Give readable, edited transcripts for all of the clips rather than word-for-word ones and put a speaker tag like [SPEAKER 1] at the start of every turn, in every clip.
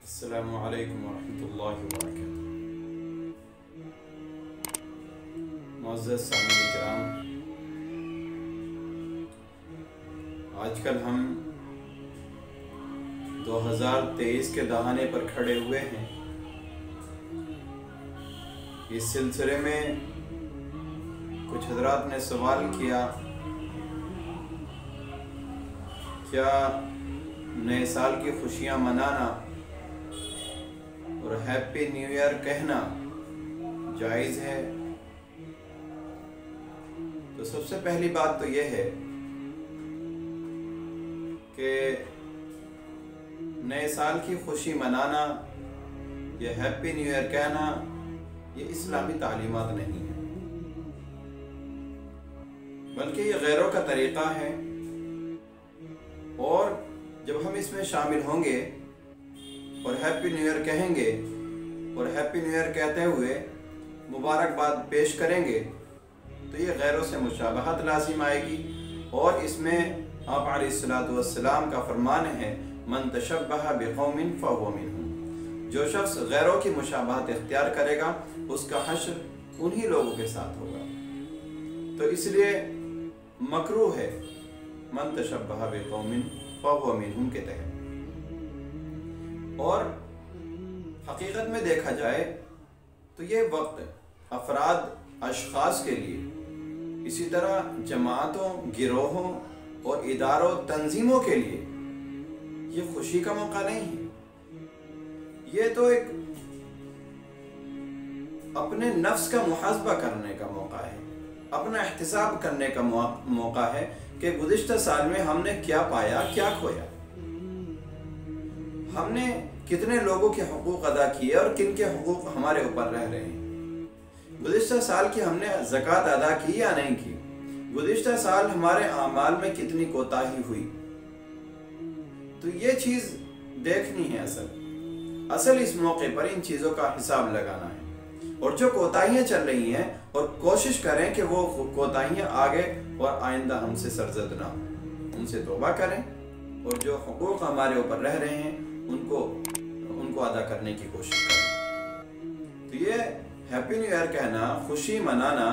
[SPEAKER 1] السلام علیکم ورحمۃ اللہ وبرکاتہ۔ معزز سامعین کرام، آج کل ہم 2023 کے دہانے پر کھڑے ہوئے ہیں۔ اس سلسلے میں کچھ حضرات نے سوال کیا، کیا نئے سال کی خوشیاں منانا اور ہیپی نیو ایئر کہنا جائز ہے؟ تو سب سے پہلی بات تو یہ ہے کہ نئے سال کی خوشی منانا یا ہیپی نیو ایئر کہنا یہ اسلامی تعلیمات نہیں ہے، بلکہ یہ غیروں کا طریقہ ہے، اور جب ہم اس میں شامل ہوں گے اور ہیپی نیو ایئر کہیں گے اور ہیپی نیو ایئر کہتے ہوئے مبارکباد پیش کریں گے تو یہ غیروں سے مشابہت لازم آئے گی، اور اس میں آپ علیہ الصلوۃ والسلام کا فرمان ہے من تشبہ بقوم فہو منہم، جو شخص غیروں کی مشابہت اختیار کرے گا اس کا حشر انہی لوگوں کے ساتھ ہوگا۔ تو اس لیے مکروہ ہے من تشبہ بقوم فہو منہم کے تحت۔ اور حقیقت میں دیکھا جائے تو یہ وقت افراد، اشخاص کے لیے، اسی طرح جماعتوں، گروہوں اور اداروں، تنظیموں کے لیے یہ خوشی کا موقع نہیں ہے۔ یہ تو ایک اپنے نفس کا محاسبہ کرنے کا موقع ہے، اپنا احتساب کرنے کا موقع ہے کہ گزشتہ سال میں ہم نے کیا پایا، کیا کھویا، ہم نے کتنے لوگوں کے حقوق ادا کیے اور کن کے حقوق ہمارے اوپر رہ رہے ہیں، گزشتہ سال کی ہم نے زکوٰۃ ادا کی یا نہیں کی، گزشتہ سال ہمارے اعمال میں کتنی کوتاہی ہوئی۔ تو یہ چیز دیکھنی ہے، اصل اس موقع پر ان چیزوں کا حساب لگانا ہے، اور جو کوتاہیاں چل رہی ہیں اور کوشش کریں کہ وہ کوتاہیاں آگے اور آئندہ ہم سے سرزد نہ ہوں، ان سے توبہ کریں، اور جو حقوق ہمارے اوپر رہ رہے ہیں ان کو ادا کرنے کی کوشش کریں۔ تو یہ ہیپی نیو ایئر کہنا، خوشی منانا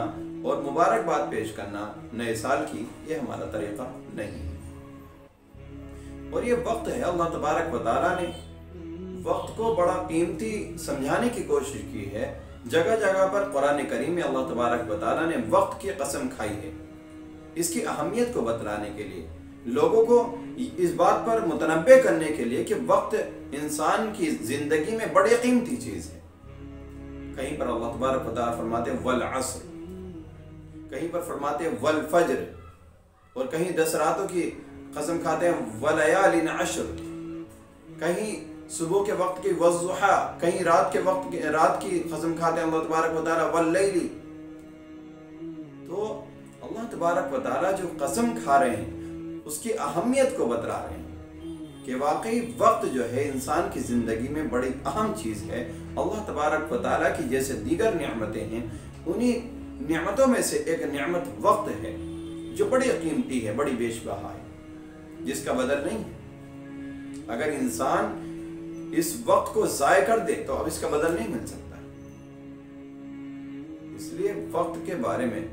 [SPEAKER 1] اور مبارکباد پیش کرنا نئے سال کی، یہ ہمارا طریقہ نہیں ہے۔ اور یہ وقت ہے، اللہ تبارک و تعالیٰ نے وقت کو بڑا قیمتی سمجھانے کی کوشش کی ہے۔ جگہ جگہ پر قرآن کریم میں اللہ تبارک و تعالیٰ نے وقت کی قسم کھائی ہے، اس کی اہمیت کو بتلانے کے لیے، لوگوں کو اس بات پر متنبہ کرنے کے لیے کہ وقت انسان کی زندگی میں بڑی قیمتی چیز ہے۔ کہیں پر اللہ تبارک و تعالیٰ فرماتے ہیں والعصر، کہیں پر فرماتے ہیں والفجر، اور کہیں 10 راتوں کی قسم کھاتے ہیں ولیال عشر، کہیں صبح کے وقت کی والضحیٰ، کہیں رات کی قسم کھاتے ہیں اللہ تبارک و تعالیٰ واللیل۔ تو اللہ تبارک و تعالیٰ جو قسم کھا رہے ہیں اس کی اہمیت کو بتلا رہے ہیں کہ واقعی وقت جو ہے انسان کی زندگی میں بڑی اہم چیز ہے۔ اللہ تبارک و تعالیٰ کی جیسے دیگر نعمتیں ہیں، انہی نعمتوں میں سے ایک نعمت وقت ہے جو بڑی قیمتی ہے، بڑی بیش بہا ہے، جس کا بدل نہیں ہے۔ اگر انسان اس وقت کو ضائع کر دے تو اب اس کا بدل نہیں مل سکتا۔ اس لیے وقت کے بارے میں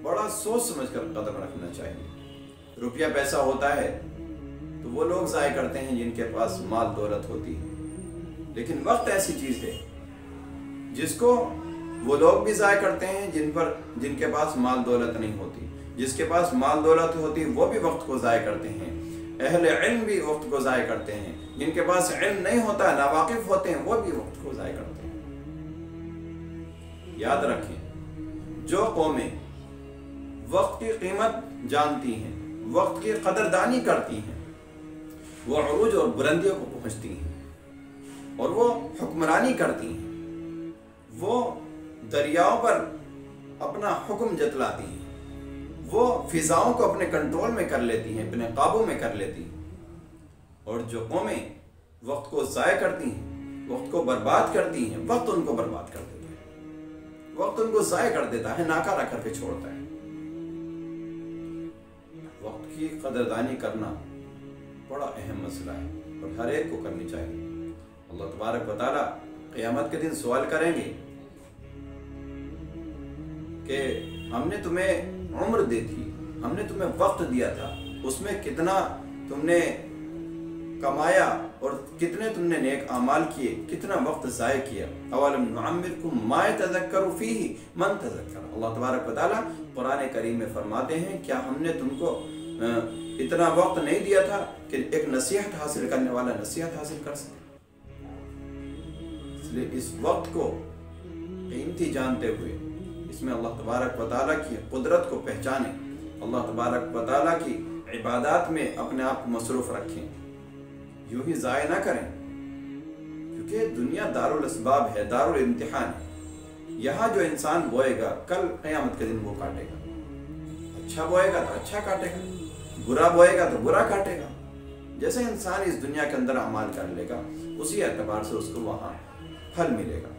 [SPEAKER 1] بڑا سوچ سمجھ کر قدم رکھنا چاہیے۔ روپیہ پیسہ ہوتا ہے تو وہ لوگ ضائع کرتے ہیں جن کے پاس مال دولت ہوتی ہے، لیکن وقت ایسی چیز ہے جس کو وہ لوگ بھی ضائع کرتے ہیں جن کے پاس مال دولت نہیں ہوتی۔ جس کے پاس مال دولت ہوتی وہ بھی وقت کو ضائع کرتے ہیں، اہل علم بھی وقت کو ضائع کرتے ہیں، جن کے پاس علم نہیں ہوتا، ناواقف ہوتے ہیں، وہ بھی وقت کو ضائع کرتے ہیں۔ یاد رکھیں، جو قومیں وقت کی قیمت جانتی ہیں، وقت کی قدردانی کرتی ہیں، وہ عروج اور بلندیوں کو پہنچتی ہیں، اور وہ حکمرانی کرتی ہیں، وہ دریاؤں پر اپنا حکم جتلاتی ہیں، وہ فضاؤں کو اپنے کنٹرول میں کر لیتی ہیں، اپنے قابو میں کر لیتی ہیں۔ اور جو قومیں وقت کو ضائع کرتی ہیں، وقت کو برباد کرتی ہیں، وقت ان کو برباد کر دیتا ہے، وقت ان کو ضائع کر دیتا ہے، ناکارہ کر کے چھوڑتا ہے۔ وقت کی قدردانی کرنا بڑا اہم مسئلہ ہے اور ہر ایک کو کرنی چاہیے۔ اللہ تبارک و تعالیٰ قیامت کے دن سوال کریں گے کہ ہم نے تمہیں عمر دی تھی، ہم نے تمہیں وقت دیا تھا، اس میں کتنا تم نے کمایا اور کتنے تم نے نیک اعمال کیے، کتنا وقت ضائع کیا۔ اولم نعمرکم ما یتذکر فیہ من تذکر۔ اللہ تبارک و تعالیٰ قرآن کریم میں فرماتے ہیں کیا ہم نے تم کو اتنا وقت نہیں دیا تھا کہ ایک نصیحت حاصل کرنے والا نصیحت حاصل کر سکے؟ اس لیے اس وقت کو قیمتی جانتے ہوئے اس میں اللہ تبارک و تعالیٰ کی قدرت کو پہچانیں، اللہ تبارک و تعالیٰ کی عبادات میں اپنے آپ کو مصروف رکھیں، یوں ہی ضائع نہ کریں، کیونکہ دنیا دار الاسباب ہے، دار الامتحان ہے۔ یہاں جو انسان بوئے گا کل قیامت کے دن وہ کاٹے گا، اچھا بوئے گا تو اچھا کاٹے گا، برا بوئے گا تو برا کاٹے گا۔ جیسے انسان اس دنیا کے اندر اعمال کر لے گا اسی اعتبار سے اس کو وہاں پھل ملے گا۔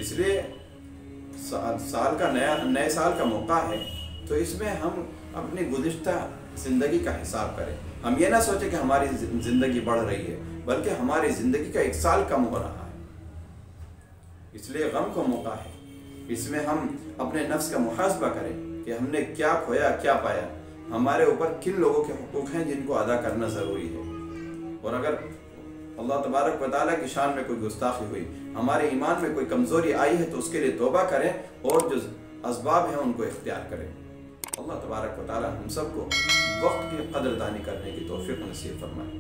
[SPEAKER 1] اس لیے سال کا نئے سال کا موقع ہے تو اس میں ہم اپنی گزشتہ زندگی کا حساب کریں۔ ہم یہ نہ سوچیں کہ ہماری زندگی بڑھ رہی ہے، بلکہ ہماری زندگی کا 1 سال کم ہو رہا ہے۔ اس لیے غم کا موقع ہے، اس میں ہم اپنے نفس کا محاسبہ کریں کہ ہم نے کیا کھویا کیا پایا، ہمارے اوپر کن لوگوں کے حقوق ہیں جن کو ادا کرنا ضروری ہے، اور اگر اللہ تبارک و تعالیٰ کی شان میں کوئی گستاخی ہوئی، ہمارے ایمان میں کوئی کمزوری آئی ہے تو اس کے لیے توبہ کریں اور جو اسباب ہیں ان کو اختیار کریں۔ اللہ تبارک و تعالیٰ ہم سب کو وقت کی قدردانی کرنے کی توفیق نصیب فرمائے۔